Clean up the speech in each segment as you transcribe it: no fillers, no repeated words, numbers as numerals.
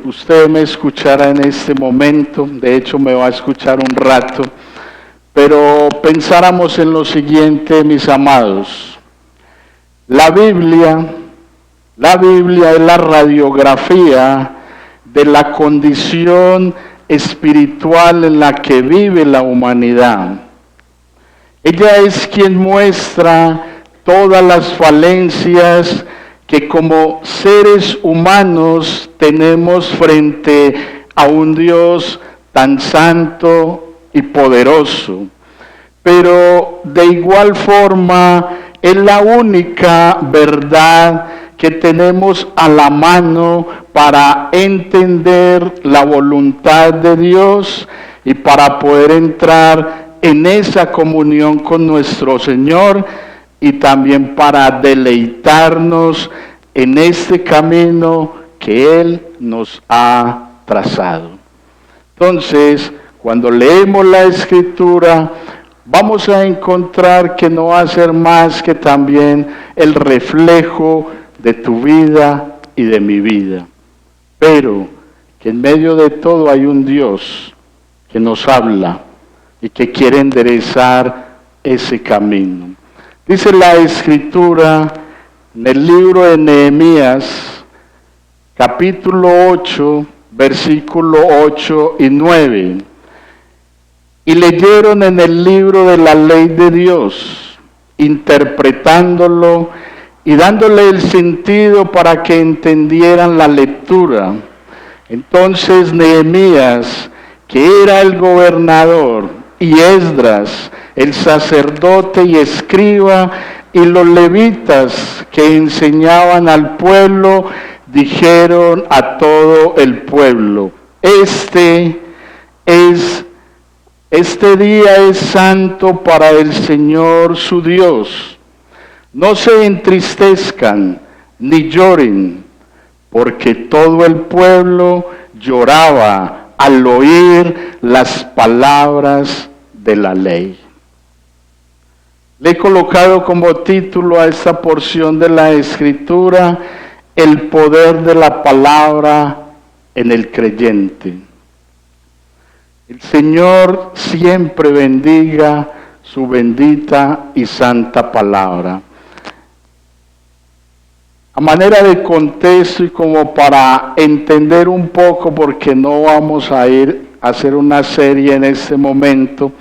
usted me escuchara en este momento, de hecho me va a escuchar un rato, pero pensáramos en lo siguiente, mis amados. La Biblia es la radiografía de la condición espiritual en la que vive la humanidad. Ella es quien muestra todas las falencias que como seres humanos tenemos frente a un Dios tan santo y poderoso. Pero de igual forma es la única verdad que tenemos a la mano para entender la voluntad de Dios y para poder entrar en esa comunión con nuestro Señor y también para deleitarnos en este camino que Él nos ha trazado. Entonces, cuando leemos la Escritura, vamos a encontrar que no va a ser más que también el reflejo de tu vida y de mi vida. Pero que en medio de todo hay un Dios que nos habla y que quiere enderezar ese camino. Dice la Escritura en el libro de Nehemías, capítulo 8, versículo 8 y 9. Y leyeron en el libro de la ley de Dios, interpretándolo y dándole el sentido para que entendieran la lectura. Entonces Nehemías, que era el gobernador, y Esdras, el sacerdote y escriba, y los levitas que enseñaban al pueblo, dijeron a todo el pueblo: Este día es santo para el Señor su Dios. No se entristezcan ni lloren, porque todo el pueblo lloraba al oír las palabras de la ley. Le he colocado como título a esta porción de la Escritura: el poder de la palabra en el creyente. El Señor siempre bendiga su bendita y santa palabra. A manera de contexto y como para entender un poco, porque no vamos a ir a hacer una serie en este momento,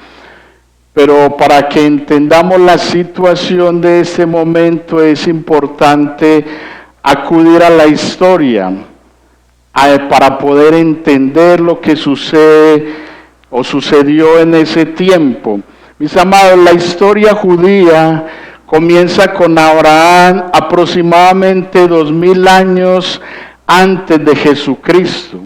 pero para que entendamos la situación de este momento es importante acudir a la historia para poder entender lo que sucede o sucedió en ese tiempo. Mis amados, la historia judía comienza con Abraham aproximadamente 2000 años antes de Jesucristo,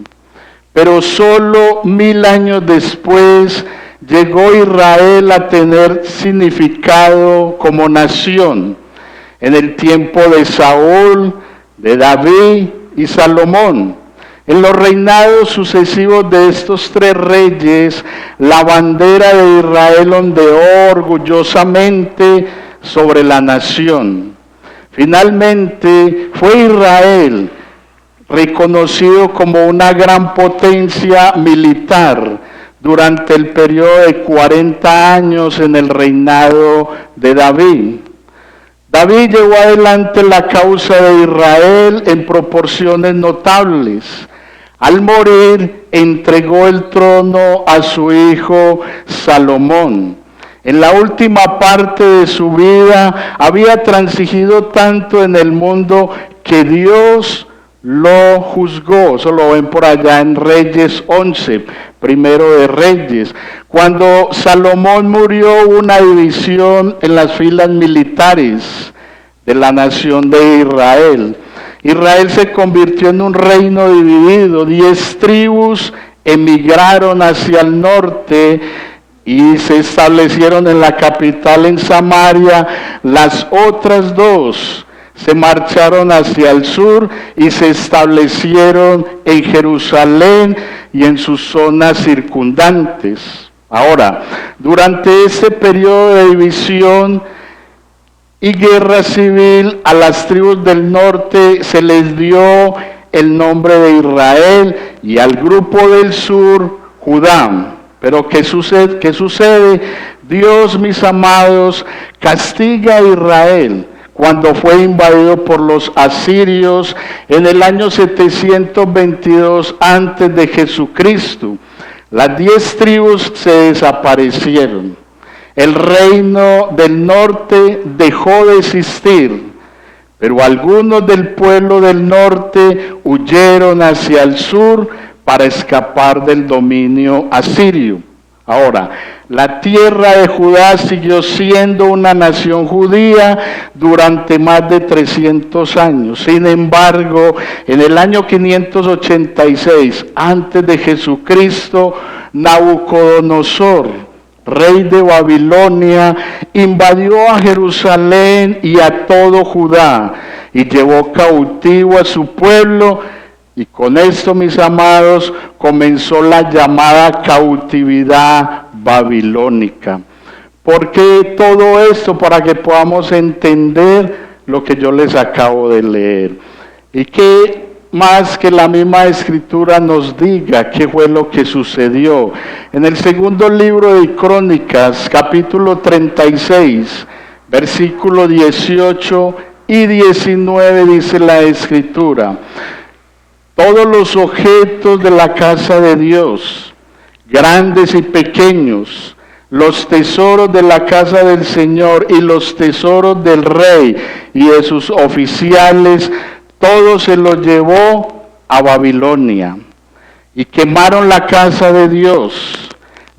pero solo 1000 años después llegó Israel a tener significado como nación, en el tiempo de Saúl, de David y Salomón. En los reinados sucesivos de estos tres reyes, la bandera de Israel ondeó orgullosamente sobre la nación. Finalmente fue Israel reconocido como una gran potencia militar durante el periodo de 40 años en el reinado de David. David llevó adelante la causa de Israel en proporciones notables. Al morir, entregó el trono a su hijo Salomón. En la última parte de su vida había transigido tanto en el mundo que Dios lo juzgó. Eso lo ven por allá en Reyes 11, primero de Reyes. Cuando Salomón murió, hubo una división en las filas militares de la nación de Israel. Israel se convirtió en un reino dividido. 10 tribus emigraron hacia el norte y se establecieron en la capital, en Samaria. Las otras 2 se marcharon hacia el sur y se establecieron en Jerusalén y en sus zonas circundantes. Ahora, durante este periodo de división y guerra civil, a las tribus del norte se les dio el nombre de Israel y al grupo del sur, Judá. Pero ¿qué sucede? ¿Qué sucede? Dios, mis amados, castiga a Israel cuando fue invadido por los asirios en el año 722 antes de Jesucristo. Las 10 tribus se desaparecieron. El reino del norte dejó de existir, pero algunos del pueblo del norte huyeron hacia el sur para escapar del dominio asirio. Ahora, la tierra de Judá siguió siendo una nación judía durante más de 300 años. Sin embargo, en el año 586 antes de Jesucristo, Nabucodonosor, rey de Babilonia, invadió a Jerusalén y a todo Judá y llevó cautivo a su pueblo. Y con esto, mis amados, comenzó la llamada cautividad babilónica. ¿Por qué todo esto? Para que podamos entender lo que yo les acabo de leer. Y que más que la misma Escritura nos diga qué fue lo que sucedió. En el segundo libro de Crónicas, capítulo 36, versículo 18 y 19, dice la Escritura: todos los objetos de la casa de Dios, grandes y pequeños, los tesoros de la casa del Señor y los tesoros del rey y de sus oficiales, todo se lo llevó a Babilonia. Y quemaron la casa de Dios,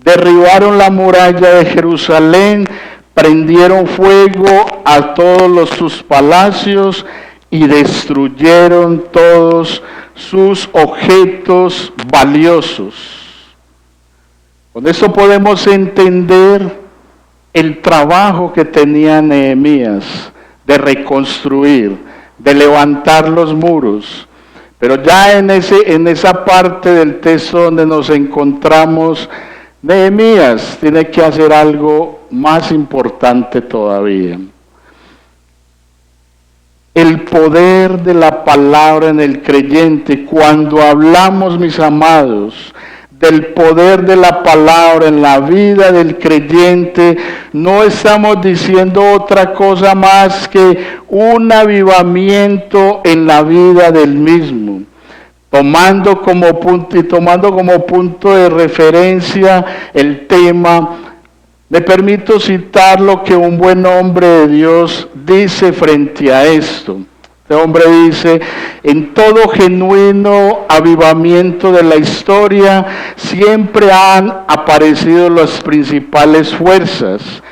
derribaron la muralla de Jerusalén, prendieron fuego a todos sus palacios y destruyeron todos sus objetos valiosos. Con esto podemos entender el trabajo que tenía Nehemías de reconstruir, de levantar los muros. Pero ya en esa parte del texto donde nos encontramos, Nehemías tiene que hacer algo más importante todavía. El poder de la palabra en el creyente. Cuando hablamos, mis amados, del poder de la palabra en la vida del creyente, no estamos diciendo otra cosa más que un avivamiento en la vida del mismo. Tomando como punto de referencia el tema, me permito citar lo que un buen hombre de Dios dice frente a esto. Este hombre dice: en todo genuino avivamiento de la historia siempre han aparecido las principales fuerzas.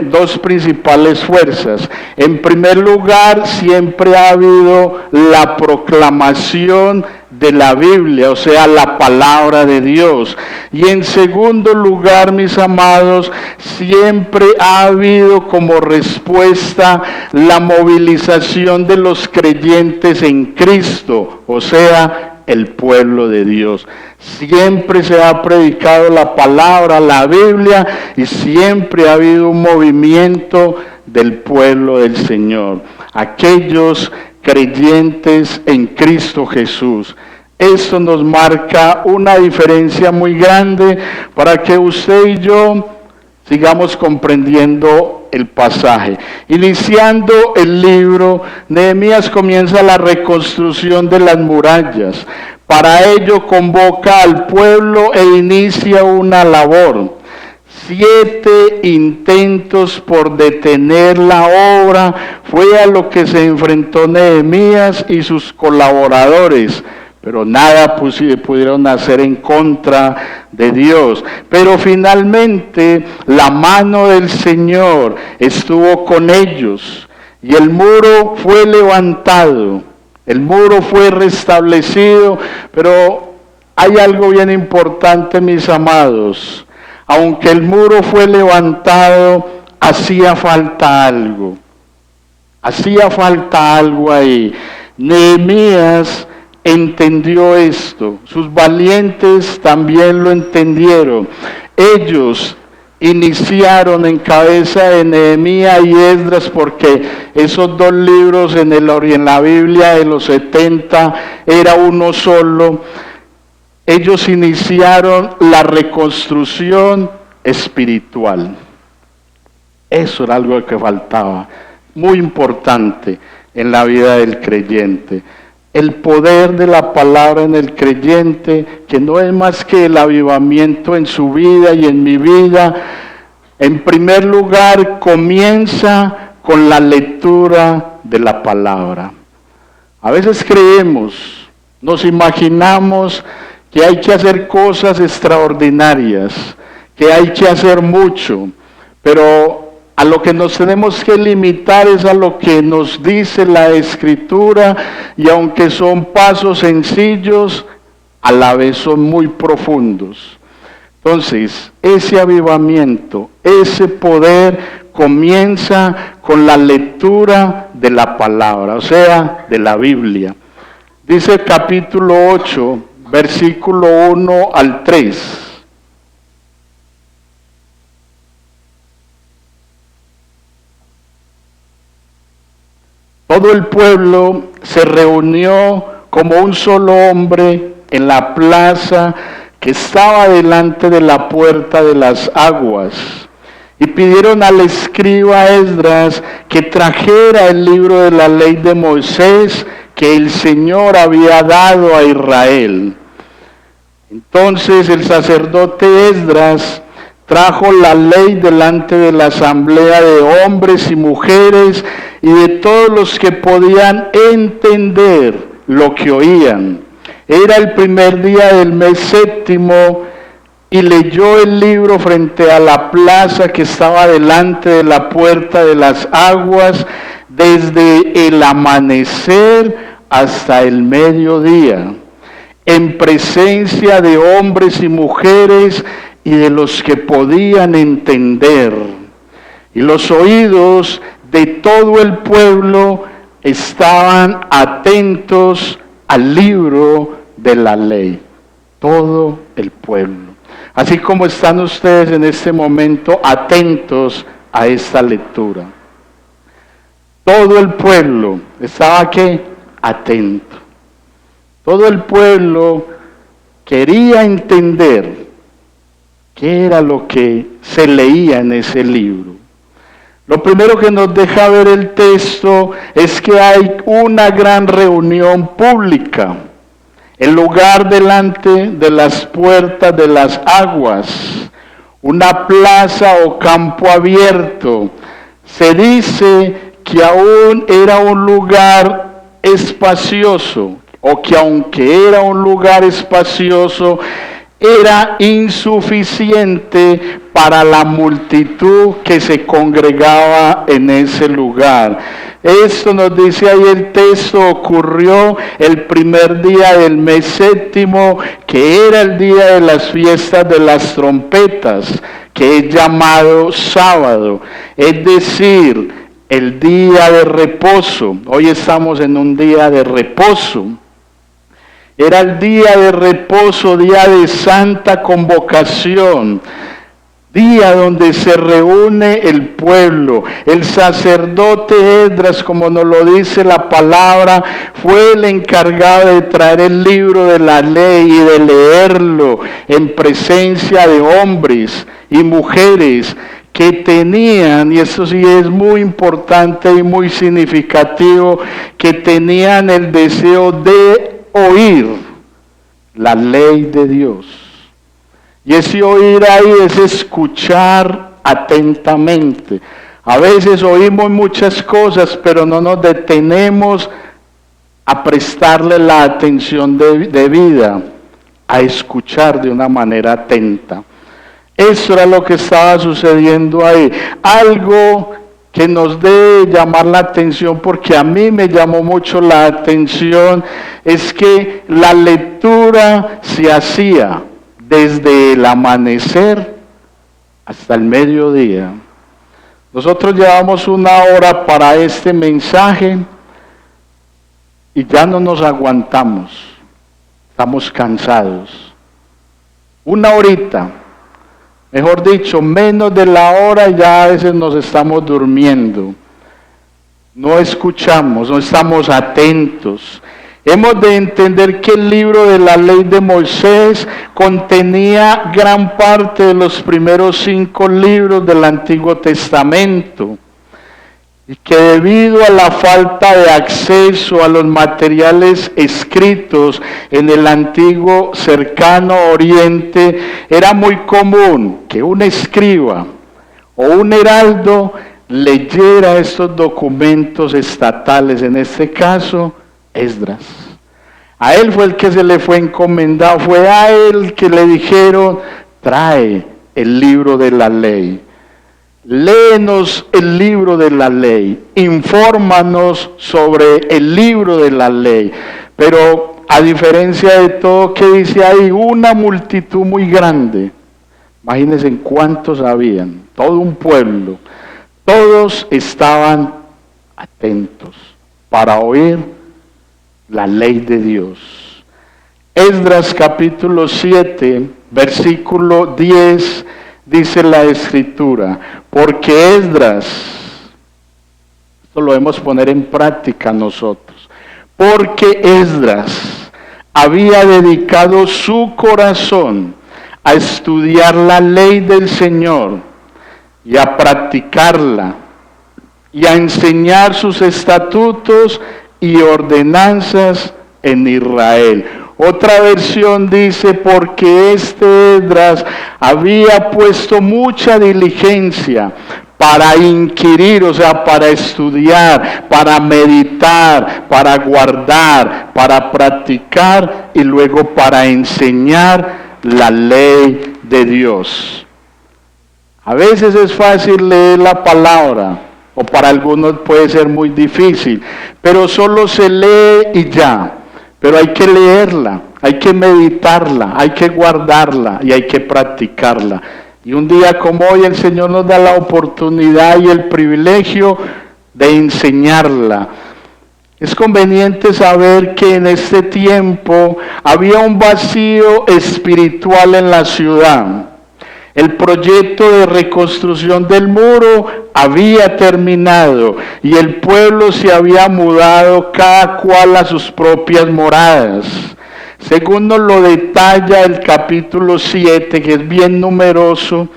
Dos principales fuerzas. En primer lugar, siempre ha habido la proclamación de la Biblia, o sea, la palabra de Dios. Y en segundo lugar, mis amados, siempre ha habido como respuesta la movilización de los creyentes en Cristo, o sea, el pueblo de Dios. Siempre se ha predicado la palabra, la Biblia, y siempre ha habido un movimiento del pueblo del Señor. Aquellos creyentes en Cristo Jesús. Esto nos marca una diferencia muy grande para que usted y yo sigamos comprendiendo el pasaje. Iniciando el libro, Nehemías comienza la reconstrucción de las murallas. Para ello convoca al pueblo e inicia una labor. 7 intentos por detener la obra fue a lo que se enfrentó Nehemías y sus colaboradores, pero nada pudieron hacer en contra de Dios. Pero finalmente la mano del Señor estuvo con ellos y el muro fue levantado, el muro fue restablecido. Pero hay algo bien importante, mis amados. Aunque el muro fue levantado, hacía falta algo. Hacía falta algo ahí. Nehemías entendió esto. Sus valientes también lo entendieron. Ellos iniciaron en cabeza de Nehemías y Esdras, porque esos dos libros en la Biblia de los 70 era uno solo. ellos iniciaron la reconstrucción espiritual. Eso era algo que faltaba, muy importante en la vida del creyente. El poder de la palabra en el creyente, que no es más que el avivamiento en su vida y en mi vida, en primer lugar comienza con la lectura de la palabra. A veces creemos, nos imaginamos que hay que hacer cosas extraordinarias, que hay que hacer mucho, pero a lo que nos tenemos que limitar es a lo que nos dice la Escritura, y aunque son pasos sencillos, a la vez son muy profundos. Entonces, ese avivamiento, ese poder comienza con la lectura de la palabra, o sea, de la Biblia. Dice el capítulo 8, versículo 1 al 3. Todo el pueblo se reunió como un solo hombre en la plaza que estaba delante de la puerta de las aguas, y pidieron al escriba Esdras que trajera el libro de la ley de Moisés que el Señor había dado a Israel. Entonces el sacerdote Esdras trajo la ley delante de la asamblea de hombres y mujeres y de todos los que podían entender lo que oían. Era el primer día del mes séptimo, y leyó el libro frente a la plaza que estaba delante de la puerta de las aguas, desde el amanecer hasta el mediodía, en presencia de hombres y mujeres y de los que podían entender. Y los oídos de todo el pueblo estaban atentos al libro de la ley. Todo el pueblo. Así como están ustedes en este momento atentos a esta lectura. Todo el pueblo estaba ¿qué? Atento. Todo el pueblo quería entender qué era lo que se leía en ese libro. Lo primero que nos deja ver el texto es que hay una gran reunión pública. El lugar delante de las puertas de las aguas, una plaza o campo abierto. Se dice que aún era un lugar espacioso, o que aunque era un lugar espacioso, era insuficiente para la multitud que se congregaba en ese lugar. Esto nos dice ahí el texto, ocurrió el primer día del mes séptimo, que era el día de las fiestas de las trompetas, que es llamado sábado, es decir, el día de reposo. Hoy estamos en un día de reposo. Era el día de reposo, día de santa convocación, día donde se reúne el pueblo. El sacerdote Esdras, como nos lo dice la palabra, fue el encargado de traer el libro de la ley y de leerlo en presencia de hombres y mujeres que tenían, y eso sí es muy importante y muy significativo, que tenían el deseo de oír la ley de Dios. Y ese oír ahí es escuchar atentamente. A veces oímos muchas cosas, pero no nos detenemos a prestarle la atención debida, a escuchar de una manera atenta. Eso era lo que estaba sucediendo ahí. Algo que nos debe llamar la atención, porque a mí me llamó mucho la atención, es que la lectura se hacía desde el amanecer hasta el mediodía. Nosotros llevamos 1 hora para este mensaje y ya no nos aguantamos, estamos cansados. 1 horita. Mejor dicho, menos de la hora ya a veces nos estamos durmiendo. No escuchamos, no estamos atentos. Hemos de entender que el libro de la ley de Moisés contenía gran parte de los primeros 5 libros del Antiguo Testamento y que debido a la falta de acceso a los materiales escritos en el antiguo cercano Oriente, era muy común que un escriba o un heraldo leyera estos documentos estatales, en este caso Esdras. A él fue el que se le fue encomendado, fue a él que le dijeron: trae el libro de la ley, léenos el libro de la ley, infórmanos sobre el libro de la ley. Pero a diferencia de todo, ¿qué dice ahí? Una multitud muy grande. Imagínense en cuántos habían, todo un pueblo. Todos estaban atentos para oír la ley de Dios. Esdras capítulo 7, versículo 10, dice la Escritura: porque Esdras, esto lo debemos poner en práctica nosotros, porque Esdras había dedicado su corazón a estudiar la ley del Señor y a practicarla y a enseñar sus estatutos y ordenanzas en Israel. Otra versión dice: porque este Esdras había puesto mucha diligencia para inquirir, o sea, para estudiar, para meditar, para guardar, para practicar y luego para enseñar la ley de Dios. A veces es fácil leer la palabra, o para algunos puede ser muy difícil, pero solo se lee y ya. Pero hay que leerla, hay que meditarla, hay que guardarla y hay que practicarla. Y un día como hoy el Señor nos da la oportunidad y el privilegio de enseñarla. Es conveniente saber que en este tiempo había un vacío espiritual en la ciudad. El proyecto de reconstrucción del muro había terminado y el pueblo se había mudado cada cual a sus propias moradas. Según nos lo detalla el capítulo 7, que es bien numeroso,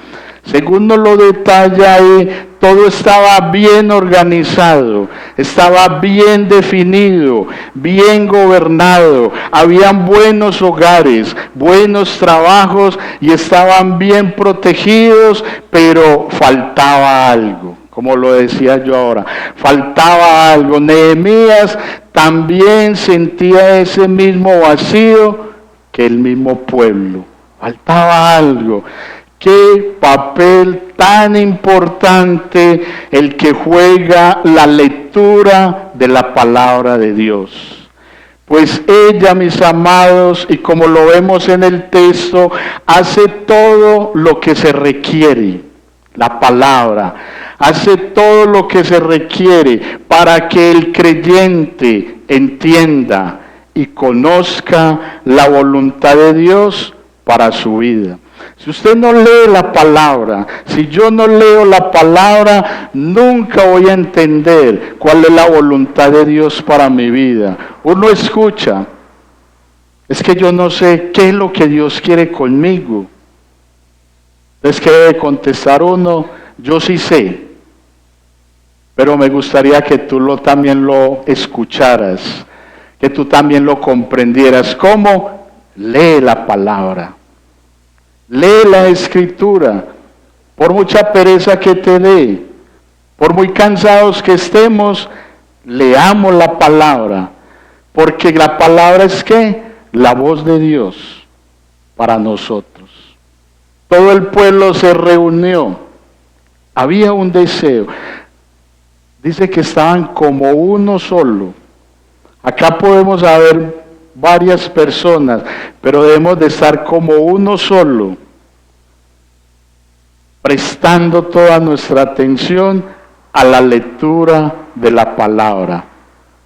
según nos lo detalla ahí, todo estaba bien organizado, estaba bien definido, bien gobernado, habían buenos hogares, buenos trabajos y estaban bien protegidos, pero faltaba algo, como lo decía yo ahora, faltaba algo. Nehemías también sentía ese mismo vacío que el mismo pueblo, faltaba algo. Qué papel tan importante el que juega la lectura de la palabra de Dios. Pues ella, mis amados, y como lo vemos en el texto, hace todo lo que se requiere, la palabra, hace todo lo que se requiere para que el creyente entienda y conozca la voluntad de Dios para su vida. Si usted no lee la palabra, si yo no leo la palabra, nunca voy a entender cuál es la voluntad de Dios para mi vida. Uno escucha, es que yo no sé qué es lo que Dios quiere conmigo. Es que debe contestar uno: yo sí sé, pero me gustaría que tú también lo escucharas, que tú también lo comprendieras. ¿Cómo? Lee la palabra. Lee la Escritura, por mucha pereza que te dé, por muy cansados que estemos, leamos la palabra, porque la palabra es ¿qué? La voz de Dios para nosotros. Todo el pueblo se reunió, había un deseo. Dice que estaban como uno solo. Acá podemos haber varias personas, pero debemos de estar como uno solo, prestando toda nuestra atención a la lectura de la palabra,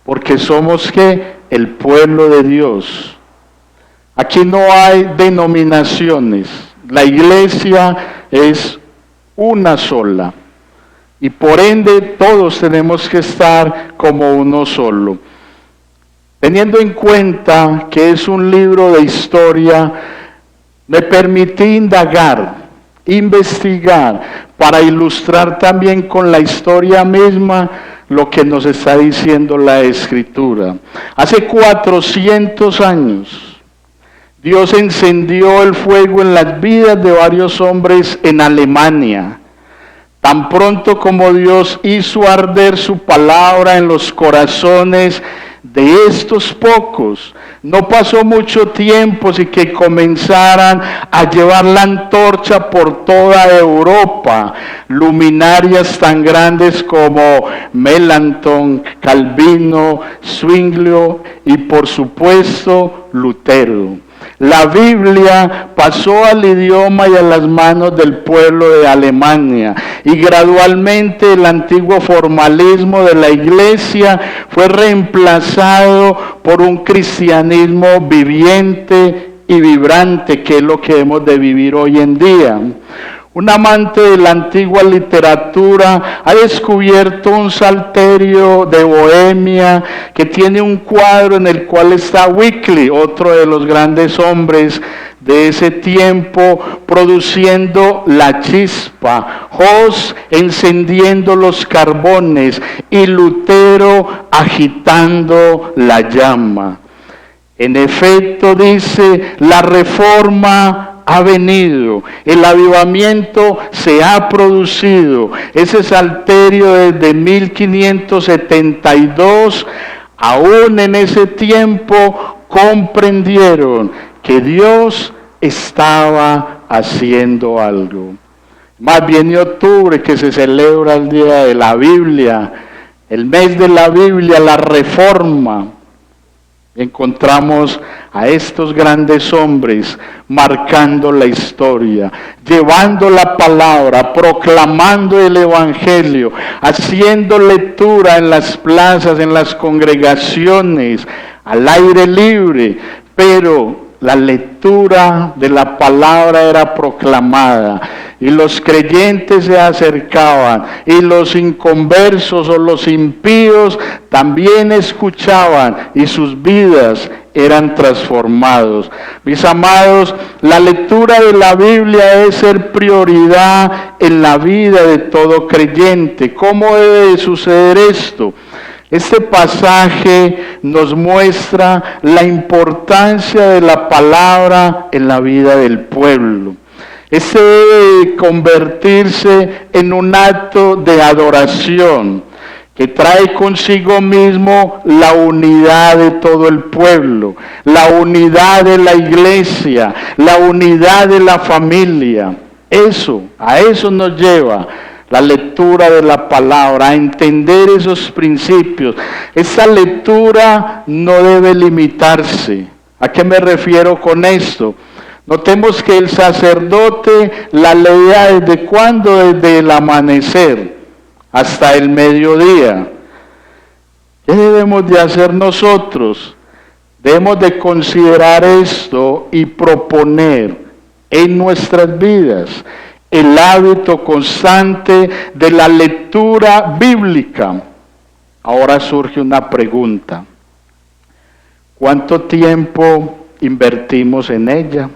porque somos ¿qué? El pueblo de Dios. Aquí no hay denominaciones, la iglesia es una sola, y por ende todos tenemos que estar como uno solo. Teniendo en cuenta que es un libro de historia, me permití indagar, investigar, para ilustrar también con la historia misma lo que nos está diciendo la Escritura. Hace 400 años, Dios encendió el fuego en las vidas de varios hombres en Alemania. Tan pronto como Dios hizo arder su palabra en los corazones de estos pocos, no pasó mucho tiempo sin que comenzaran a llevar la antorcha por toda Europa, luminarias tan grandes como Melanchthon, Calvino, Zwinglio y por supuesto Lutero. La Biblia pasó al idioma y a las manos del pueblo de Alemania y gradualmente el antiguo formalismo de la iglesia fue reemplazado por un cristianismo viviente y vibrante, que es lo que hemos de vivir hoy en día. Un amante de la antigua literatura ha descubierto un salterio de Bohemia que tiene un cuadro en el cual está Wycliffe, otro de los grandes hombres de ese tiempo, produciendo la chispa, Hus encendiendo los carbones y Lutero agitando la llama. En efecto, dice, la reforma ha venido, el avivamiento se ha producido. Ese salterio desde 1572, aún en ese tiempo comprendieron que Dios estaba haciendo algo. Más bien en octubre, que se celebra el Día de la Biblia, el mes de la Biblia, la reforma, encontramos a estos grandes hombres marcando la historia, llevando la palabra, proclamando el evangelio, haciendo lectura en las plazas, en las congregaciones, al aire libre, pero la lectura de la palabra era proclamada y los creyentes se acercaban y los inconversos o los impíos también escuchaban y sus vidas eran transformados. Mis amados, la lectura de la Biblia debe ser prioridad en la vida de todo creyente. ¿Cómo debe de suceder esto? Este pasaje nos muestra la importancia de la palabra en la vida del pueblo. Este debe convertirse en un acto de adoración que trae consigo mismo la unidad de todo el pueblo, la unidad de la iglesia, la unidad de la familia. A eso nos lleva la lectura de la palabra, a entender esos principios. Esa lectura no debe limitarse. ¿A qué me refiero con esto? Notemos que el sacerdote la leía ¿desde cuándo? Desde el amanecer hasta el mediodía. ¿Qué debemos de hacer nosotros? Debemos de considerar esto y proponer en nuestras vidas el hábito constante de la lectura bíblica. Ahora surge una pregunta: ¿cuánto tiempo invertimos en ella?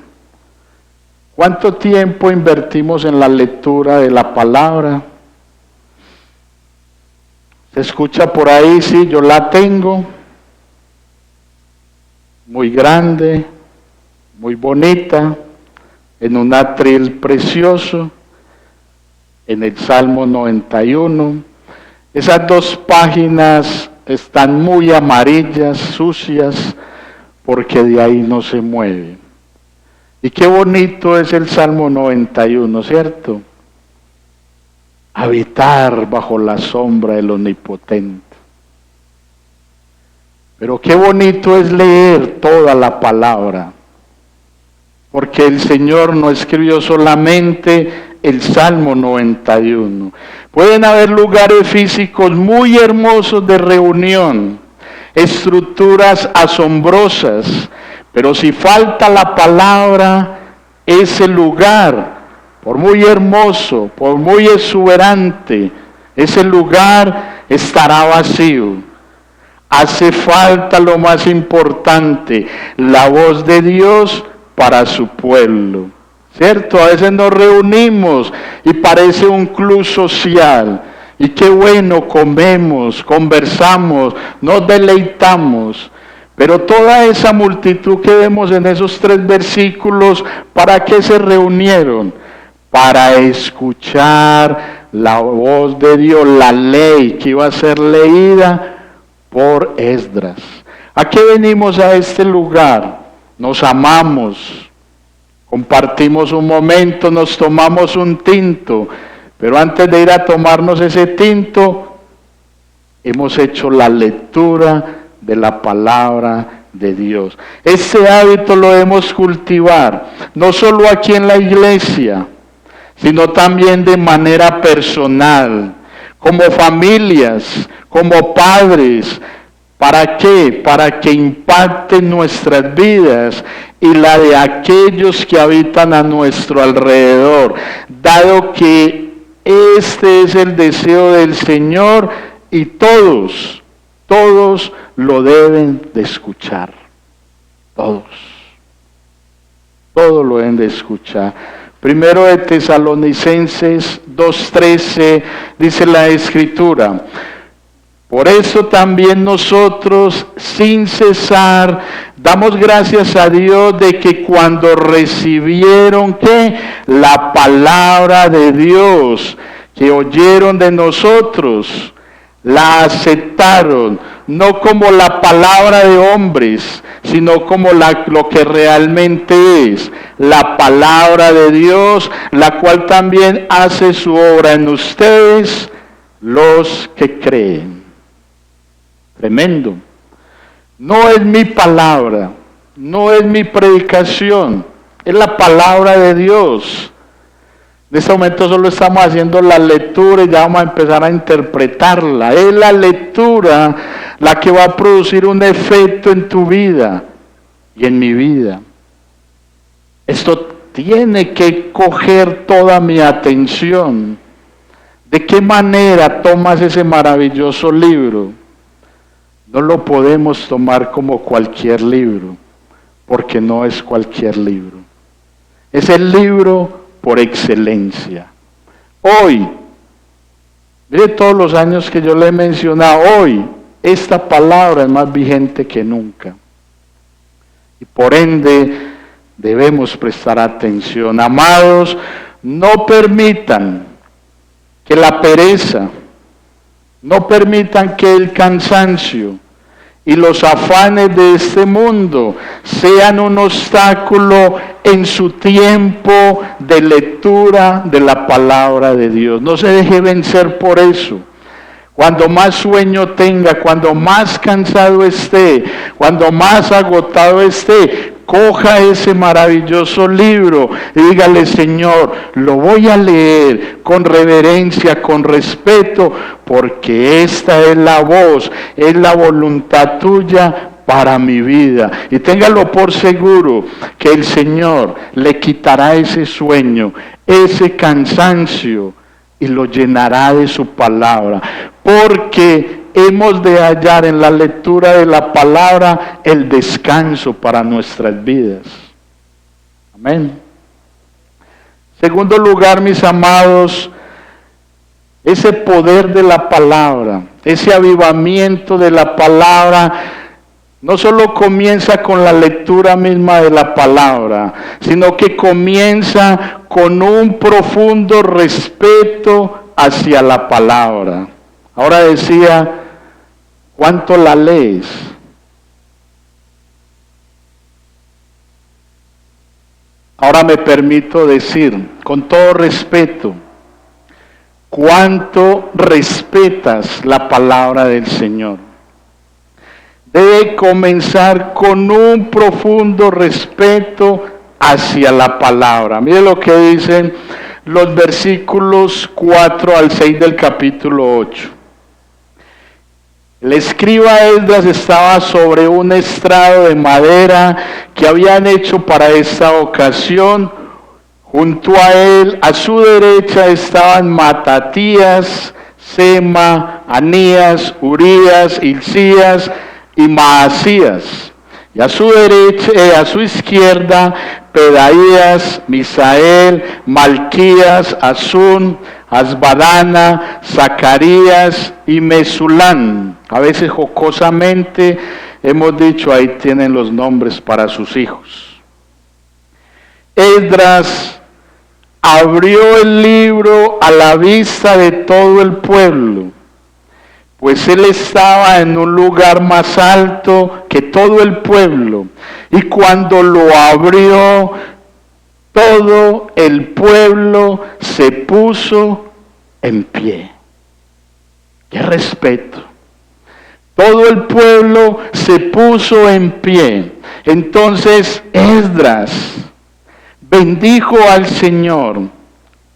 ¿Cuánto tiempo invertimos en la lectura de la palabra? Se escucha por ahí, sí, yo la tengo, muy grande, muy bonita, en un atril precioso, en el Salmo 91. Esas 2 páginas están muy amarillas, sucias, porque de ahí no se mueve. Y qué bonito es el Salmo 91, ¿cierto? Habitar bajo la sombra del Omnipotente. Pero qué bonito es leer toda la palabra, porque el Señor no escribió solamente el Salmo 91. Pueden haber lugares físicos muy hermosos de reunión, estructuras asombrosas, pero si falta la palabra, ese lugar, por muy hermoso, por muy exuberante, ese lugar estará vacío. Hace falta lo más importante, la voz de Dios para su pueblo. ¿Cierto? A veces nos reunimos y parece un club social. Y qué bueno, comemos, conversamos, nos deleitamos. Pero toda esa multitud que vemos en esos 3 versículos, ¿para qué se reunieron? Para escuchar la voz de Dios, la ley que iba a ser leída por Esdras. ¿A qué venimos a este lugar? Nos amamos, compartimos un momento, nos tomamos un tinto, pero antes de ir a tomarnos ese tinto, hemos hecho la lectura de la palabra de Dios. Ese hábito lo debemos cultivar, no solo aquí en la iglesia, sino también de manera personal, como familias, como padres. ¿Para qué? Para que impacten nuestras vidas y la de aquellos que habitan a nuestro alrededor, dado que este es el deseo del Señor y todos lo deben de escuchar. Todos lo deben de escuchar. Primero de Tesalonicenses 2:13 dice la Escritura: por eso también nosotros, sin cesar, damos gracias a Dios de que cuando recibieron ¿qué? La palabra de Dios, que oyeron de nosotros, la aceptaron, no como la palabra de hombres, sino como lo que realmente es, la palabra de Dios, la cual también hace su obra en ustedes, los que creen. Tremendo. No es mi palabra, no es mi predicación, es la palabra de Dios. En este momento solo estamos haciendo la lectura y ya vamos a empezar a interpretarla. Es la lectura la que va a producir un efecto en tu vida y en mi vida. Esto tiene que coger toda mi atención. ¿De qué manera tomas ese maravilloso libro? No lo podemos tomar como cualquier libro, porque no es cualquier libro. Es el libro por excelencia. Hoy, mire todos los años que yo le he mencionado, hoy esta palabra es más vigente que nunca. Y por ende debemos prestar atención. Amados, no permitan que la pereza, no permitan que el cansancio y los afanes de este mundo sean un obstáculo en su tiempo de lectura de la palabra de Dios. No se deje vencer por eso. Cuando más sueño tenga, cuando más cansado esté, cuando más agotado esté, coja ese maravilloso libro y dígale: Señor, lo voy a leer con reverencia, con respeto, porque esta es la voz, es la voluntad tuya para mi vida. Y téngalo por seguro que el Señor le quitará ese sueño, ese cansancio, y lo llenará de su palabra, porque hemos de hallar en la lectura de la palabra el descanso para nuestras vidas. Amén. Segundo lugar, mis amados, ese poder de la palabra, ese avivamiento de la palabra, no solo comienza con la lectura misma de la palabra, sino que comienza con un profundo respeto hacia la palabra. Ahora decía: ¿cuánto la lees? Ahora me permito decir, con todo respeto, ¿cuánto respetas la palabra del Señor? Debe comenzar con un profundo respeto hacia la palabra. Mire lo que dicen los versículos 4 al 6 del capítulo 8. El escriba Esdras estaba sobre un estrado de madera que habían hecho para esta ocasión. Junto a él, a su derecha, estaban Matatías, Sema, Anías, Urías, Hilcías y Maasías. Y a su derecha, a su izquierda, Pedaías, Misael, Malquías, Azún, Asbadana, Zacarías y Mesulán. A veces jocosamente hemos dicho, ahí tienen los nombres para sus hijos. Esdras abrió el libro a la vista de todo el pueblo, pues él estaba en un lugar más alto que todo el pueblo. Y cuando lo abrió, todo el pueblo se puso en pie. ¡Qué respeto! Todo el pueblo se puso en pie. Entonces Esdras bendijo al Señor,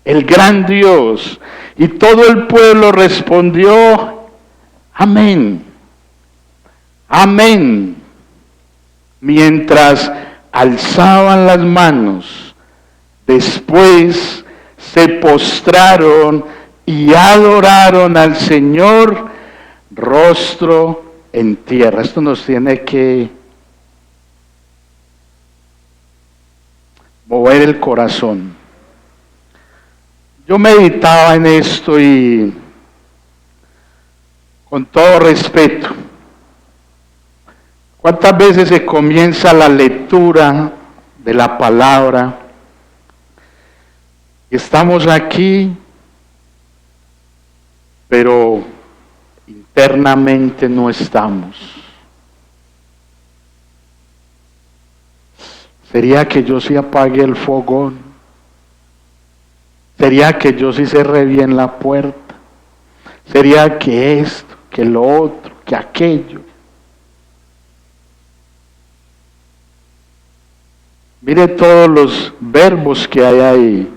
el gran Dios, y todo el pueblo respondió: amén, amén. Mientras alzaban las manos, después se postraron y adoraron al Señor, rostro en tierra. Esto nos tiene que mover el corazón. Yo meditaba en esto y, con todo respeto, ¿cuántas veces se comienza la lectura de la palabra y estamos aquí, pero internamente no estamos? ¿Sería que yo sí apague el fogón? ¿Sería que yo sí cerré bien la puerta? ¿Sería que esto, que lo otro, que aquello? Mire todos los verbos que hay ahí.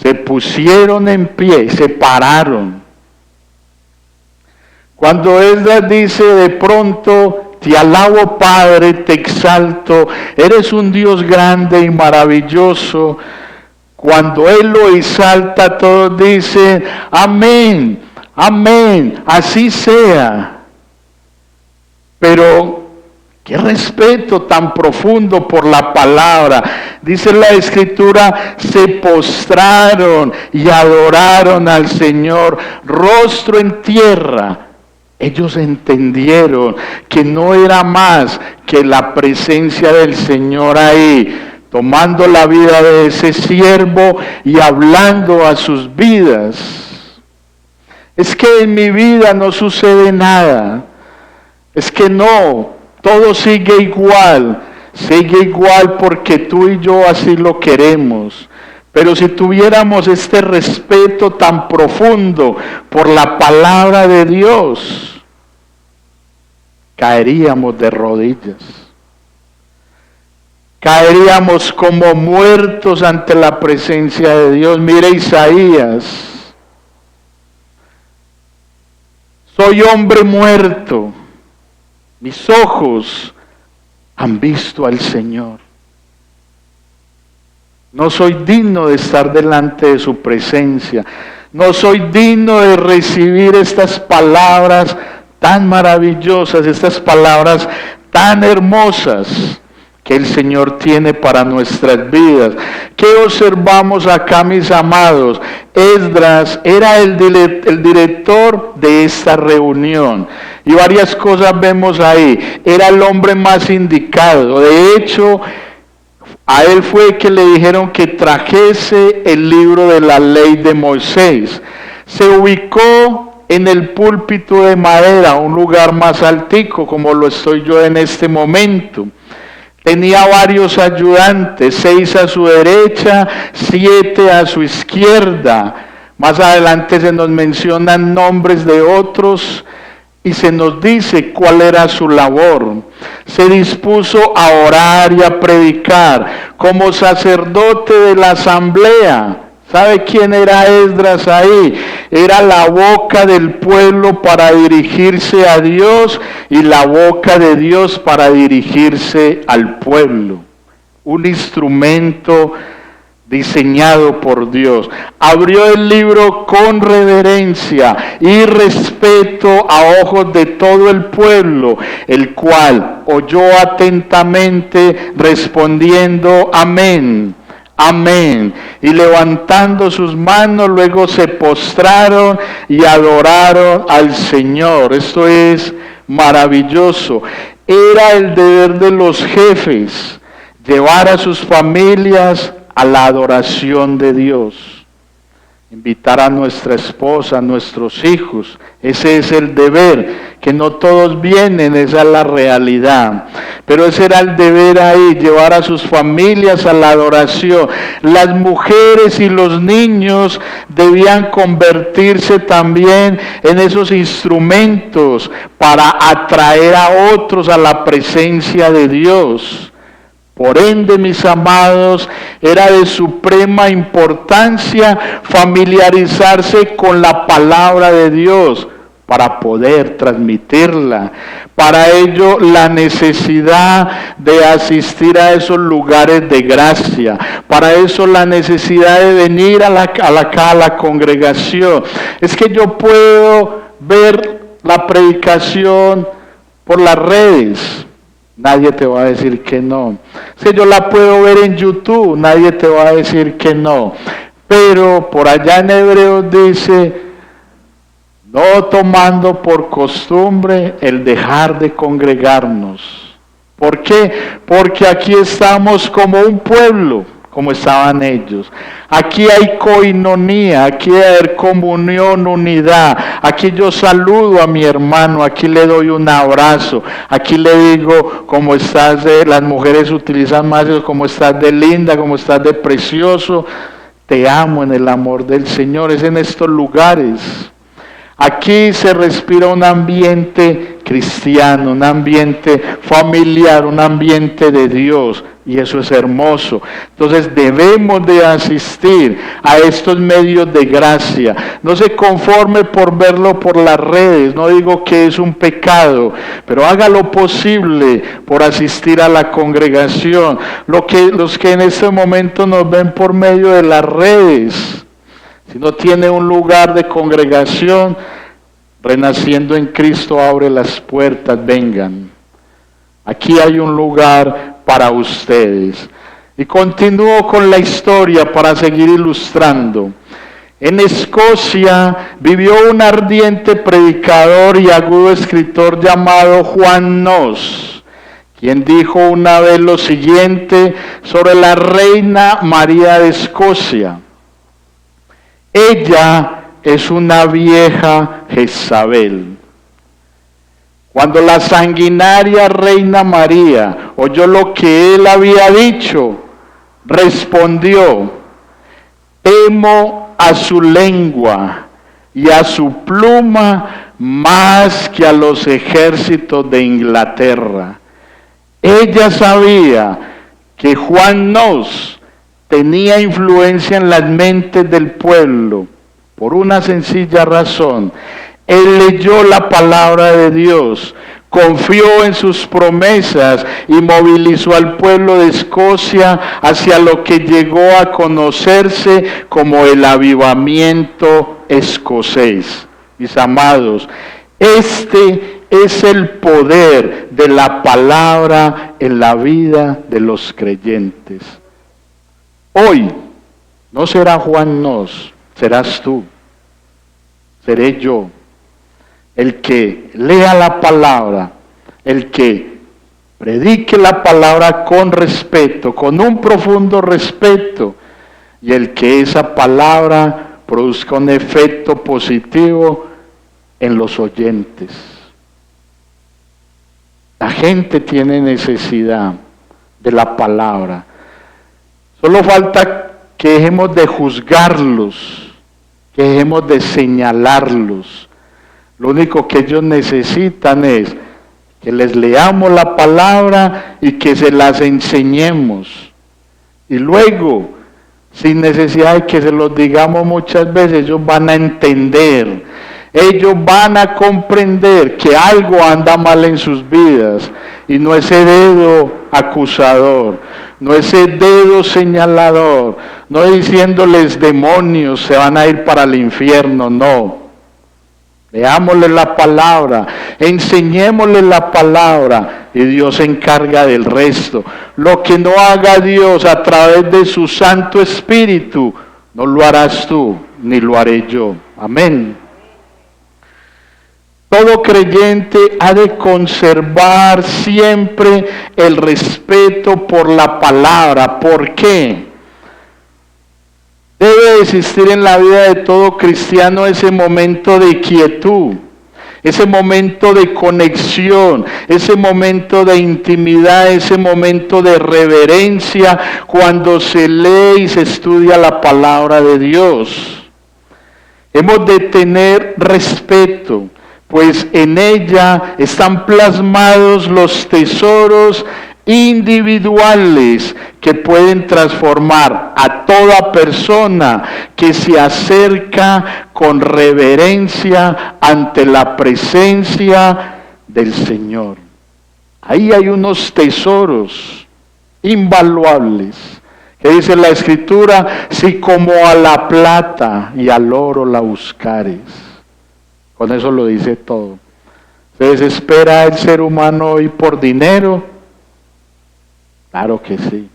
Se pusieron en pie, se pararon. Cuando Esdras dice de pronto: te alabo, Padre, te exalto, eres un Dios grande y maravilloso. Cuando él lo exalta, todos dicen: amén, amén, así sea. Pero qué respeto tan profundo por la palabra. Dice la Escritura: se postraron y adoraron al Señor, rostro en tierra. Ellos entendieron que no era más que la presencia del Señor ahí, tomando la vida de ese siervo y hablando a sus vidas. Es que en mi vida no sucede nada. Es que no, todo sigue igual porque tú y yo así lo queremos. Pero si tuviéramos este respeto tan profundo por la palabra de Dios, caeríamos de rodillas. Caeríamos como muertos ante la presencia de Dios. Mire Isaías: soy hombre muerto, mis ojos han visto al Señor. No soy digno de estar delante de su presencia. No soy digno de recibir estas palabras tan maravillosas, estas palabras tan hermosas que el Señor tiene para nuestras vidas. ¿Qué observamos acá, mis amados? Esdras era el director de esta reunión. Y varias cosas vemos ahí. Era el hombre más indicado. De hecho, a él fue que le dijeron que trajese el libro de la ley de Moisés. Se ubicó en el púlpito de madera, un lugar más altico, como lo estoy yo en este momento. Tenía varios ayudantes, 6 a su derecha, 7 a su izquierda. Más adelante se nos mencionan nombres de otros y se nos dice cuál era su labor. Se dispuso a orar y a predicar como sacerdote de la asamblea. ¿Sabe quién era Esdras ahí? Era la boca del pueblo para dirigirse a Dios y la boca de Dios para dirigirse al pueblo. Un instrumento diseñado por Dios. Abrió el libro con reverencia y respeto a ojos de todo el pueblo, el cual oyó atentamente respondiendo amén. Amén. Y levantando sus manos, luego se postraron y adoraron al Señor. Esto es maravilloso. Era el deber de los jefes llevar a sus familias a la adoración de Dios. Invitar a nuestra esposa, a nuestros hijos. Ese es el deber, que no todos vienen, esa es la realidad. Pero ese era el deber ahí, llevar a sus familias a la adoración. Las mujeres y los niños debían convertirse también en esos instrumentos para atraer a otros a la presencia de Dios. Por ende, mis amados, era de suprema importancia familiarizarse con la palabra de Dios para poder transmitirla. Para ello, la necesidad de asistir a esos lugares de gracia. Para eso, la necesidad de venir a la congregación. Es que yo puedo ver la predicación por las redes. Nadie te va a decir que no. Si yo la puedo ver en YouTube, nadie te va a decir que no. Pero por allá en Hebreos dice, no tomando por costumbre el dejar de congregarnos. ¿Por qué? Porque aquí estamos como un pueblo, como estaban ellos. Aquí hay coinonía, aquí hay comunión, unidad. Aquí yo saludo a mi hermano, aquí le doy un abrazo, aquí le digo cómo estás las mujeres utilizan más cómo estás de linda, cómo estás de precioso. Te amo en el amor del Señor. Es en estos lugares. Aquí se respira un ambiente cristiano, un ambiente familiar, un ambiente de Dios. Y eso es hermoso. Entonces debemos de asistir a estos medios de gracia. No se conforme por verlo por las redes. No digo que es un pecado, pero haga lo posible por asistir a la congregación. Los que en este momento nos ven por medio de las redes, si no tiene un lugar de congregación, Renaciendo en Cristo abre las puertas, vengan. Aquí hay un lugar para ustedes. Y continúo con la historia para seguir ilustrando. En Escocia vivió un ardiente predicador y agudo escritor llamado Juan Knox, quien dijo una vez lo siguiente sobre la reina María de Escocia. Ella es una vieja Jezabel. Cuando la sanguinaria reina María oyó lo que él había dicho, respondió: temo a su lengua y a su pluma más que a los ejércitos de Inglaterra. Ella sabía que Juan Knox tenía influencia en las mentes del pueblo por una sencilla razón. Él leyó la palabra de Dios, confió en sus promesas y movilizó al pueblo de Escocia hacia lo que llegó a conocerse como el avivamiento escocés. Mis amados, este es el poder de la palabra en la vida de los creyentes. Hoy no será Juan Knox, serás tú, seré yo, el que lea la palabra, el que predique la palabra con respeto, con un profundo respeto, y el que esa palabra produzca un efecto positivo en los oyentes. La gente tiene necesidad de la palabra. Solo falta que dejemos de juzgarlos, que dejemos de señalarlos. Lo único que ellos necesitan es que les leamos la palabra y que se las enseñemos. Y luego, sin necesidad de que se los digamos muchas veces, ellos van a entender ellos van a comprender que algo anda mal en sus vidas y no ese dedo acusador, no ese dedo señalador, no diciéndoles demonios se van a ir para el infierno, no. Leámosle la palabra, enseñémosle la palabra y Dios se encarga del resto. Lo que no haga Dios a través de su Santo Espíritu, no lo harás tú, ni lo haré yo. Amén. Todo creyente ha de conservar siempre el respeto por la palabra. ¿Por qué? Debe existir en la vida de todo cristiano ese momento de quietud, ese momento de conexión, ese momento de intimidad, ese momento de reverencia cuando se lee y se estudia la palabra de Dios. Hemos de tener respeto, pues en ella están plasmados los tesoros individuales que pueden transformar a toda persona que se acerca con reverencia ante la presencia del Señor. Ahí hay unos tesoros invaluables, que dice la Escritura, si como a la plata y al oro la buscares. Con eso lo dice todo. ¿Se desespera el ser humano hoy por dinero? Claro que sí.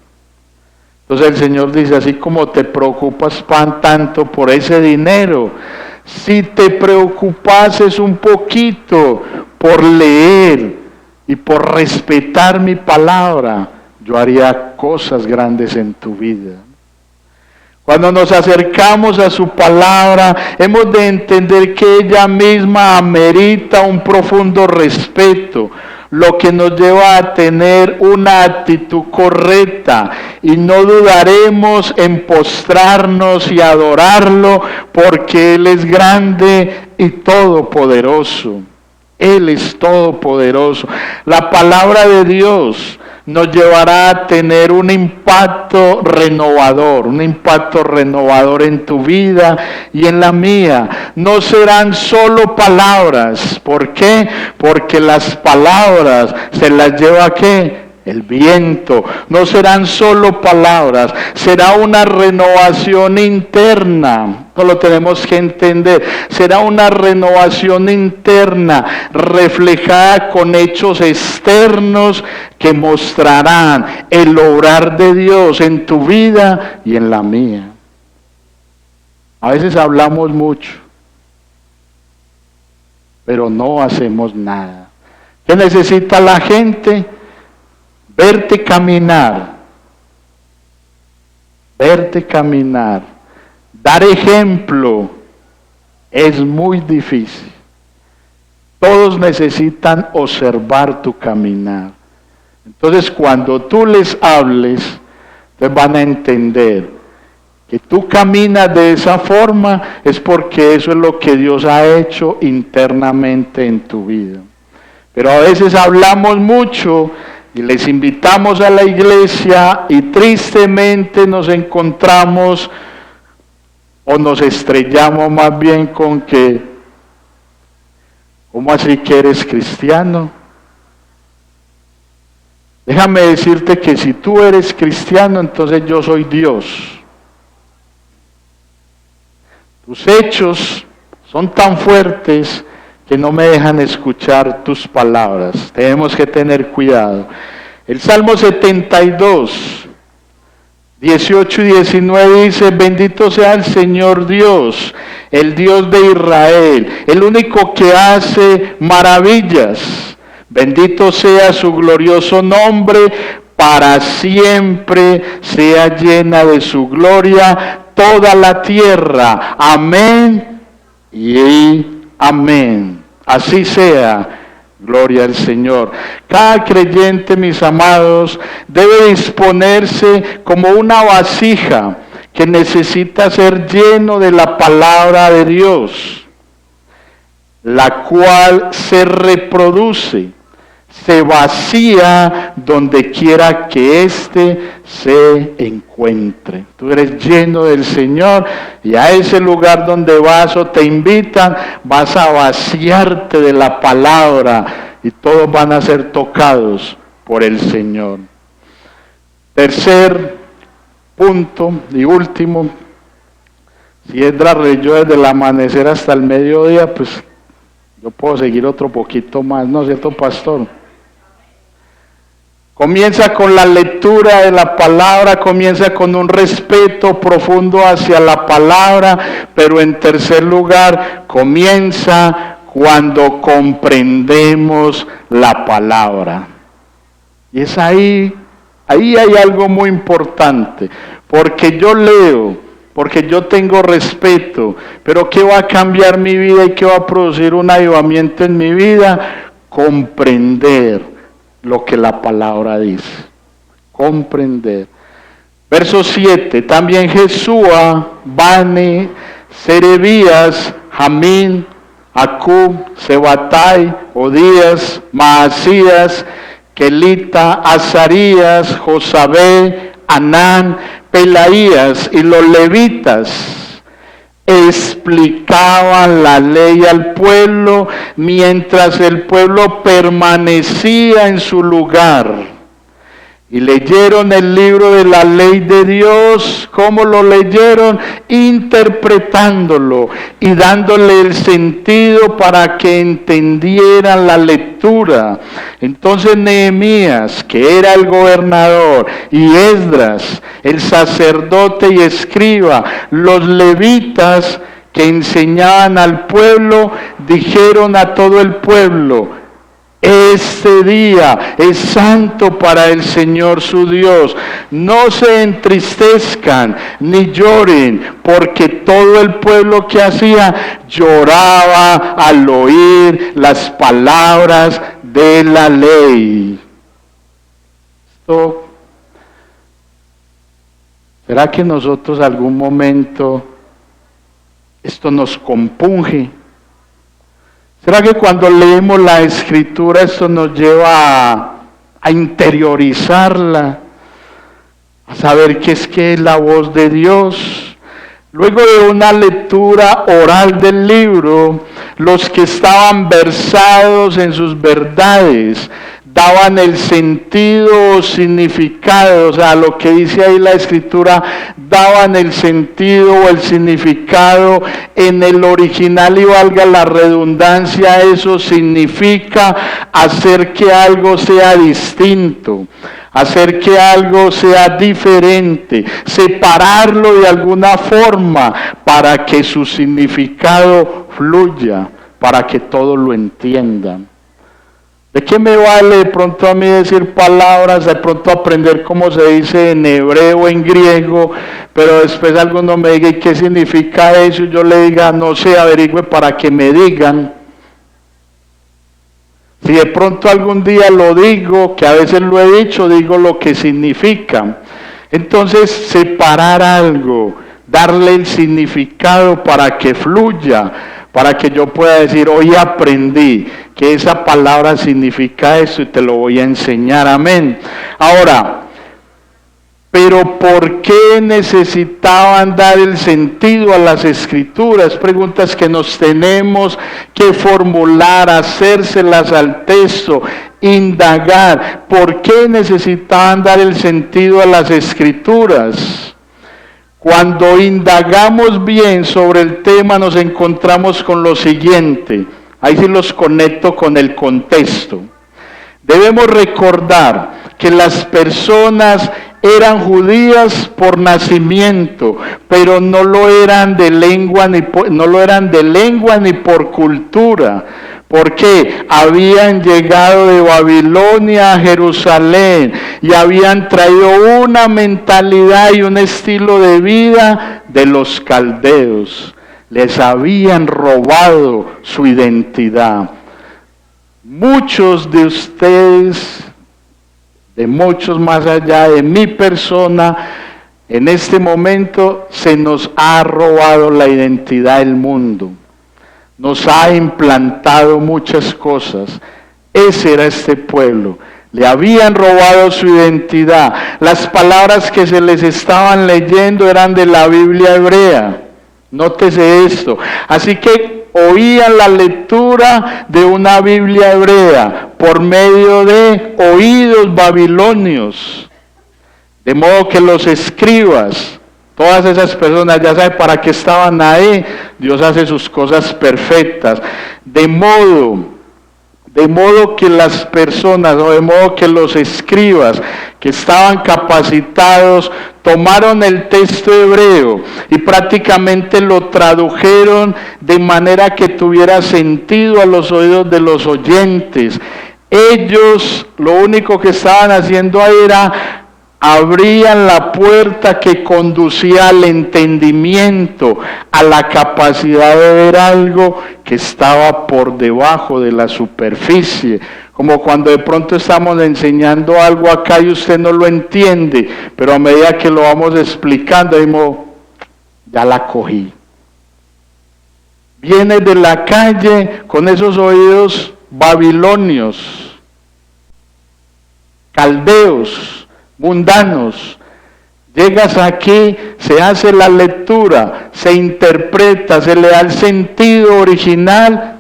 Entonces el Señor dice, así como te preocupas tanto por ese dinero, si te preocupases un poquito por leer y por respetar mi palabra, yo haría cosas grandes en tu vida. Cuando nos acercamos a su palabra, hemos de entender que ella misma amerita un profundo respeto, lo que nos lleva a tener una actitud correcta y no dudaremos en postrarnos y adorarlo porque Él es grande y todopoderoso. Él es todopoderoso. La palabra de Dios nos llevará a tener un impacto renovador en tu vida y en la mía. No serán solo palabras. ¿Por qué? Porque las palabras se las lleva ¿qué? El viento. No serán solo palabras, será una renovación interna. Esto lo tenemos que entender. Será una renovación interna reflejada con hechos externos que mostrarán el obrar de Dios en tu vida y en la mía. A veces hablamos mucho, pero no hacemos nada. ¿Qué necesita la gente? Verte caminar, dar ejemplo es muy difícil. Todos necesitan observar tu caminar. Entonces cuando tú les hables, te van a entender que tú caminas de esa forma es porque eso es lo que Dios ha hecho internamente en tu vida. Pero a veces hablamos mucho y les invitamos a la iglesia y tristemente nos encontramos o nos estrellamos más bien con que, ¿cómo así que eres cristiano? Déjame decirte que si tú eres cristiano, entonces yo soy Dios. Tus hechos son tan fuertes que no me dejan escuchar tus palabras. Tenemos que tener cuidado. El Salmo 72, 18 y 19 dice, bendito sea el Señor Dios, el Dios de Israel, el único que hace maravillas. Bendito sea su glorioso nombre, para siempre sea llena de su gloria toda la tierra. Amén y amén. Así sea, gloria al Señor. Cada creyente, mis amados, debe disponerse como una vasija que necesita ser lleno de la palabra de Dios, la cual se reproduce, se vacía donde quiera que éste se encuentre. Tú eres lleno del Señor y a ese lugar donde vas o te invitan, vas a vaciarte de la palabra y todos van a ser tocados por el Señor. Tercer punto y último, si Esdras leyó desde el amanecer hasta el mediodía, pues yo puedo seguir otro poquito más, ¿no es cierto, pastor? Comienza con la lectura de la palabra, comienza con un respeto profundo hacia la palabra, pero en tercer lugar, comienza cuando comprendemos la palabra. Y es ahí hay algo muy importante, porque yo leo, porque yo tengo respeto, pero ¿qué va a cambiar mi vida y qué va a producir un avivamiento en mi vida? Comprender lo que la palabra dice. Comprender. Verso 7. También Jesúa, Bani, Serebías, Jamín, Acub, Sebatai, Odías, Maasías, Kelita, Azarías, Josabé, Anán, Pelaías y los levitas explicaban la ley al pueblo mientras el pueblo permanecía en su lugar. Y leyeron el libro de la ley de Dios. ¿Cómo lo leyeron? Interpretándolo y dándole el sentido para que entendieran la lectura. Entonces Nehemías, que era el gobernador, y Esdras, el sacerdote y escriba, los levitas que enseñaban al pueblo, dijeron a todo el pueblo: este día es santo para el Señor su Dios. No se entristezcan ni lloren, porque todo el pueblo que hacía lloraba al oír las palabras de la ley. ¿Será que nosotros algún momento esto nos compunge? ¿Será que cuando leemos la Escritura esto nos lleva a interiorizarla, a saber que es la voz de Dios? Luego de una lectura oral del libro, los que estaban versados en sus verdades daban el sentido o significado, o sea, lo que dice ahí la Escritura, daban el sentido o el significado en el original, y valga la redundancia, eso significa hacer que algo sea distinto, hacer que algo sea diferente, separarlo de alguna forma para que su significado fluya, para que todos lo entiendan. ¿De qué me vale de pronto a mí decir palabras, de pronto aprender cómo se dice en hebreo, en griego, pero después alguno me diga, ¿y qué significa eso? Y yo le diga, no sé, averigüe para que me digan. Si de pronto algún día lo digo, que a veces lo he dicho, digo lo que significa. Entonces, separar algo, darle el significado para que fluya, para que yo pueda decir, hoy aprendí que esa palabra significa esto y te lo voy a enseñar, amén. Ahora, pero ¿por qué necesitaban dar el sentido a las Escrituras? Preguntas que nos tenemos que formular, hacérselas al texto, indagar. ¿Por qué necesitaban dar el sentido a las Escrituras? Cuando indagamos bien sobre el tema nos encontramos con lo siguiente. Ahí sí los conecto con el contexto. Debemos recordar que las personas eran judías por nacimiento, pero no lo eran de lengua ni por cultura. Porque habían llegado de Babilonia a Jerusalén y habían traído una mentalidad y un estilo de vida de los caldeos. Les habían robado su identidad. Muchos de ustedes, de muchos más allá de mi persona, en este momento se nos ha robado la identidad del mundo. Nos ha implantado muchas cosas Ese era este pueblo. Le habían robado su identidad. Las palabras que se les estaban leyendo eran de la Biblia hebrea. Nótese esto. Así que oían la lectura de una Biblia hebrea por medio de oídos babilonios. De modo que los escribas, todas esas personas, ya saben para qué estaban ahí. Dios hace sus cosas perfectas. De modo que las personas, o de modo que los escribas que estaban capacitados, tomaron el texto hebreo y prácticamente lo tradujeron de manera que tuviera sentido a los oídos de los oyentes. Ellos lo único que estaban haciendo era abrían la puerta que conducía al entendimiento, a la capacidad de ver algo que estaba por debajo de la superficie. Como cuando de pronto estamos enseñando algo acá y usted no lo entiende, pero a medida que lo vamos explicando, decimos, ya la cogí. Viene de la calle con esos oídos babilonios, caldeos, mundanos. Llegas aquí, se hace la lectura, se interpreta, se le da el sentido original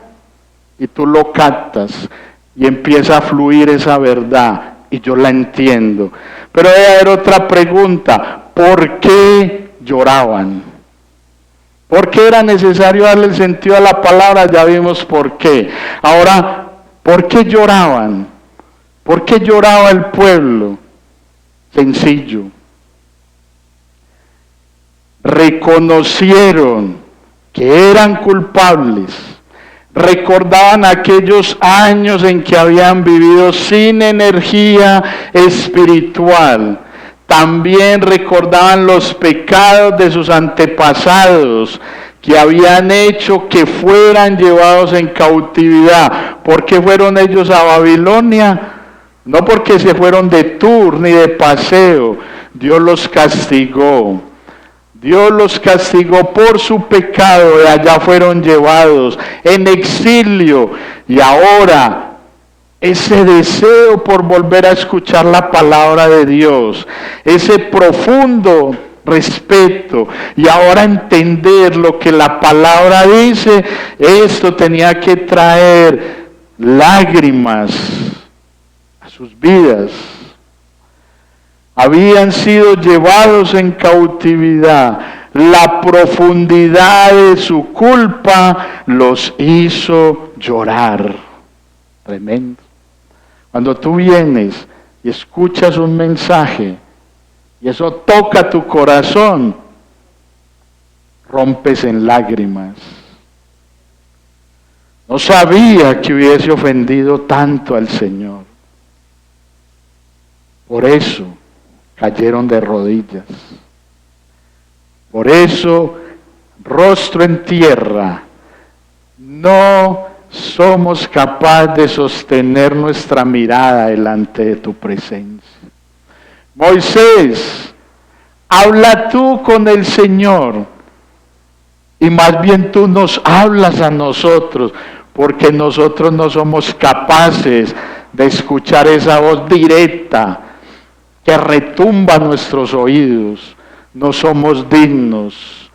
y tú lo captas y empieza a fluir esa verdad y yo la entiendo. Pero debe haber otra pregunta: ¿por qué lloraban? ¿Por qué era necesario darle el sentido a la palabra? Ya vimos por qué. Ahora, ¿por qué lloraban? ¿Por qué lloraba el pueblo? Sencillo. Reconocieron que eran culpables. Recordaban aquellos años en que habían vivido sin energía espiritual. También recordaban los pecados de sus antepasados que habían hecho que fueran llevados en cautividad. ¿Por qué fueron ellos a Babilonia? No porque se fueron de tour ni de paseo. Dios los castigó. Dios los castigó por su pecado y allá fueron llevados en exilio. Y ahora ese deseo por volver a escuchar la palabra de Dios, ese profundo respeto y ahora entender lo que la palabra dice, esto tenía que traer lágrimas a sus vidas. Habían sido llevados en cautividad. La profundidad de su culpa los hizo llorar. Tremendo. Cuando tú vienes y escuchas un mensaje y eso toca tu corazón, rompes en lágrimas. No sabía que hubiese ofendido tanto al Señor. Por eso cayeron de rodillas. Por eso, rostro en tierra, no somos capaces de sostener nuestra mirada delante de tu presencia. Moisés, habla tú con el Señor y más bien tú nos hablas a nosotros, porque nosotros no somos capaces de escuchar esa voz directa que retumba nuestros oídos. No somos dignos.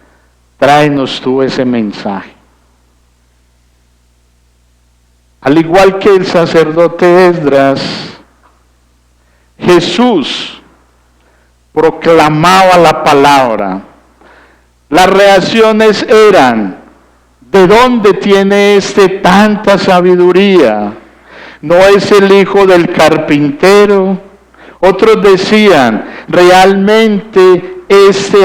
Tráenos tú ese mensaje. Al igual que el sacerdote Esdras, Jesús proclamaba la palabra. Las reacciones eran: ¿de dónde tiene tanta sabiduría? ¿No es el hijo del carpintero? Otros decían: realmente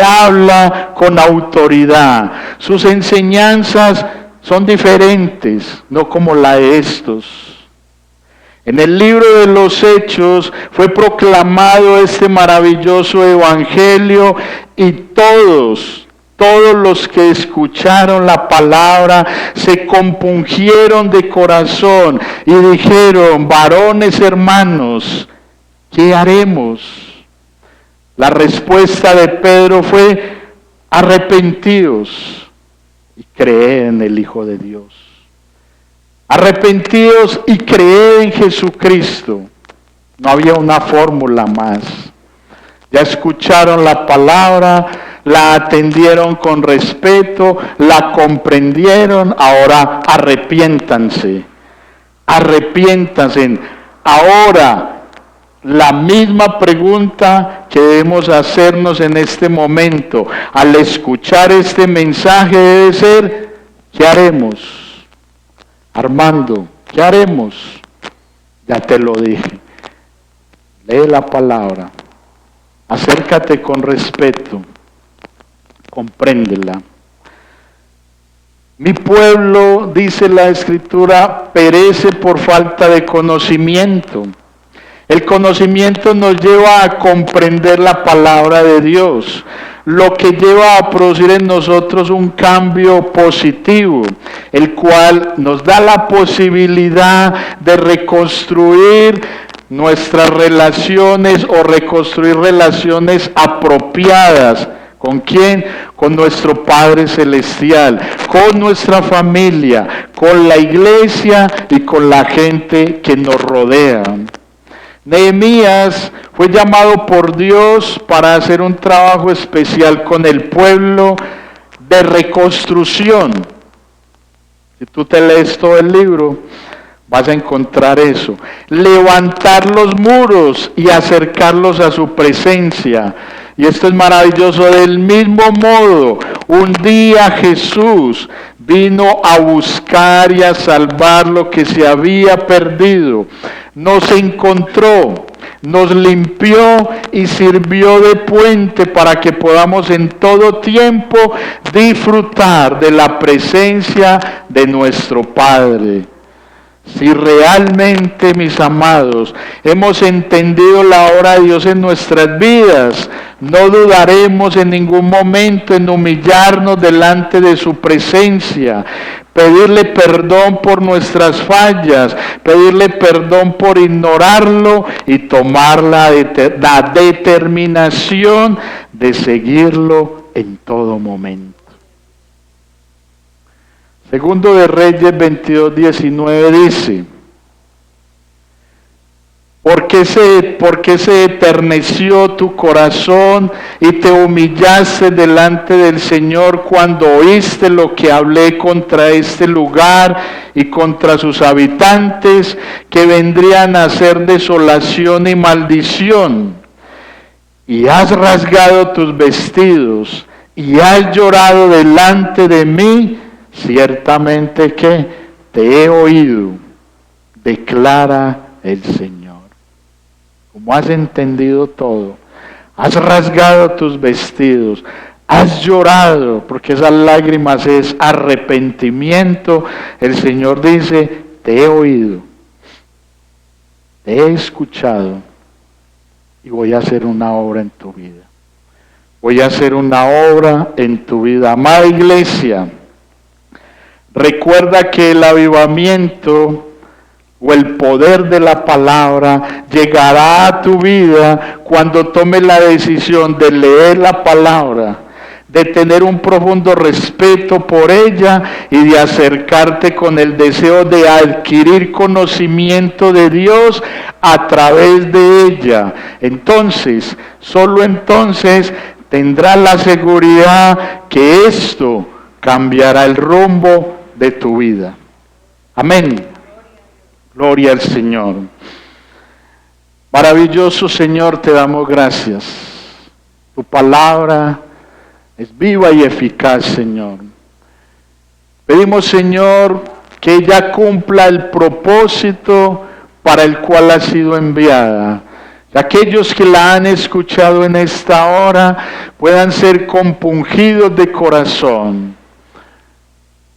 habla con autoridad. Sus enseñanzas son diferentes, no como la de estos. En el libro de los Hechos fue proclamado este maravilloso evangelio y todos los que escucharon la palabra se compungieron de corazón y dijeron: varones hermanos, ¿qué haremos? La respuesta de Pedro fue: arrepentidos y creed en el Hijo de Dios. Arrepentíos y creed en Jesucristo. No había una fórmula más. Ya escucharon la palabra, la atendieron con respeto, la comprendieron, ahora arrepiéntanse. Arrepiéntanse. Ahora, la misma pregunta que debemos hacernos en este momento, al escuchar este mensaje debe ser, ¿qué haremos? Armando, ¿qué haremos? Ya te lo dije. Lee la palabra. Acércate con respeto. Compréndela. Mi pueblo, dice la Escritura, perece por falta de conocimiento. El conocimiento nos lleva a comprender la palabra de Dios, lo que lleva a producir en nosotros un cambio positivo, el cual nos da la posibilidad de reconstruir nuestras relaciones o reconstruir relaciones apropiadas. ¿Con quién? Con nuestro Padre Celestial, con nuestra familia, con la iglesia y con la gente que nos rodea. Nehemías fue llamado por Dios para hacer un trabajo especial con el pueblo de reconstrucción. Si tú te lees todo el libro, vas a encontrar eso. Levantar los muros y acercarlos a su presencia. Y esto es maravilloso. Del mismo modo, un día Jesús vino a buscar y a salvar lo que se había perdido. Nos encontró, nos limpió y sirvió de puente para que podamos en todo tiempo disfrutar de la presencia de nuestro Padre. Si realmente, mis amados, hemos entendido la obra de Dios en nuestras vidas, no dudaremos en ningún momento en humillarnos delante de su presencia, pedirle perdón por nuestras fallas, pedirle perdón por ignorarlo y tomar la determinación de seguirlo en todo momento. Segundo de Reyes 22:19 dice, ¿por qué se eterneció tu corazón y te humillaste delante del Señor cuando oíste lo que hablé contra este lugar y contra sus habitantes, que vendrían a ser desolación y maldición? Y has rasgado tus vestidos y has llorado delante de mí. Ciertamente que te he oído, declara el Señor. Como has entendido todo, has rasgado tus vestidos, has llorado, porque esas lágrimas es arrepentimiento. El Señor dice, te he oído, te he escuchado y voy a hacer una obra en tu vida. Voy a hacer una obra en tu vida. Amada iglesia, recuerda que el avivamiento o el poder de la palabra llegará a tu vida cuando tomes la decisión de leer la palabra, de tener un profundo respeto por ella y de acercarte con el deseo de adquirir conocimiento de Dios a través de ella. Entonces, solo entonces tendrás la seguridad que esto cambiará el rumbo de tu vida. Amén. Gloria al Señor. Maravilloso Señor, te damos gracias. Tu palabra es viva y eficaz, Señor. Pedimos, Señor, que ella cumpla el propósito para el cual ha sido enviada. Que aquellos que la han escuchado en esta hora puedan ser compungidos de corazón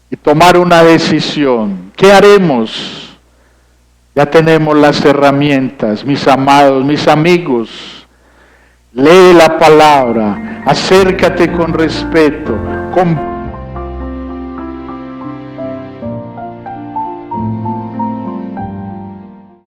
y tomar una decisión. ¿Qué haremos? Ya tenemos las herramientas, mis amados, mis amigos. Lee la palabra, acércate con respeto, con